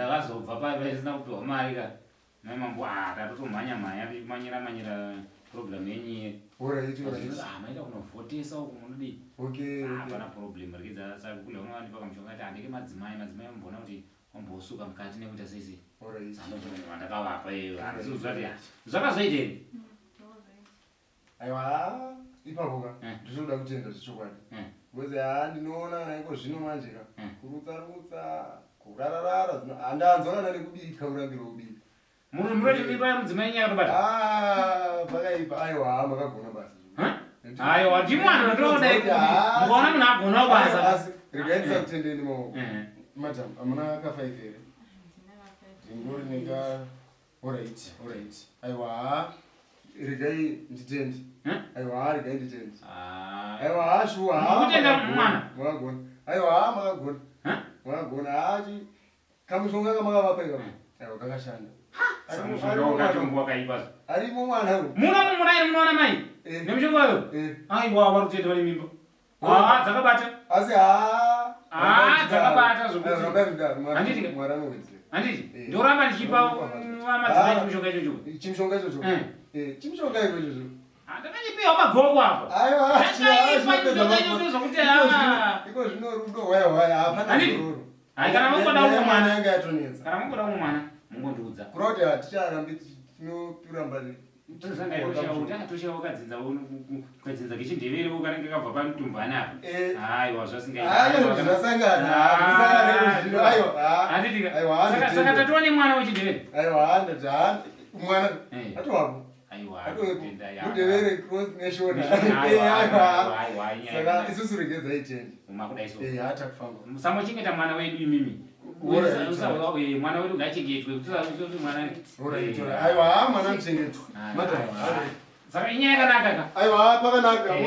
ndakazobva pasina kupiwa mari ka mai mambo tatotomhanya manyira program yenyu maita kunovhotesa uku munodii hapana problem rikidza saka kule unowandipa kamushonga ati handike madzimai vambona kuti wambosuka mukati nekuita seizei vandakavapa iyo handisiuziva kuti zvakazoitei aiwa ipapoka ndinoda kutenda zvechokwadi because ndinoona naiko zvino manjeka kurutsa kurararara handanzwana nekubika urambiro ubika munoti mimba mudzimai nyaya kutobata pakaipa aiwa makagona basa aiwa ndimwana ndoda mukaona munhu agona basa regaisa kutendeni maoko madam amuna kafaika here ingori neka alright aiwa regai nditendi aiwa regai nditendi aiwa shuwa kutenda mwana mwagona aiwa mwagona achi kamushonga kamakavapa ikapa aiwa kakashanda arimo mwana uyu munoona mai nemushonga uyo aiwa varutenda vane mimba dzakabata asi dzakabata zvokuti handiti ndoramba ndichipa madzimai chimushonga ichocho chimushonga ichocho chimushonga ichocho ndakanyipiwa magoko apa iko zvino rudo hwaya hapana zvororo kana mungoda umwe mwana mungondiudza kuroti haticharambi tinopiramba toshawakadzinza kechindevere ukanenge kabva pamutumbani apa aiwa zvasingaaasaka tatova nemwana wechindevere aiwa mwana atowapo mudevere cross nation saka isusu regedza itendi hatakufamba samochengeta mwana wedu imimi mwana wedu ngachengetwe aiwa mwana muchengetwe saka inyaya yakanaka aiwa pakanaka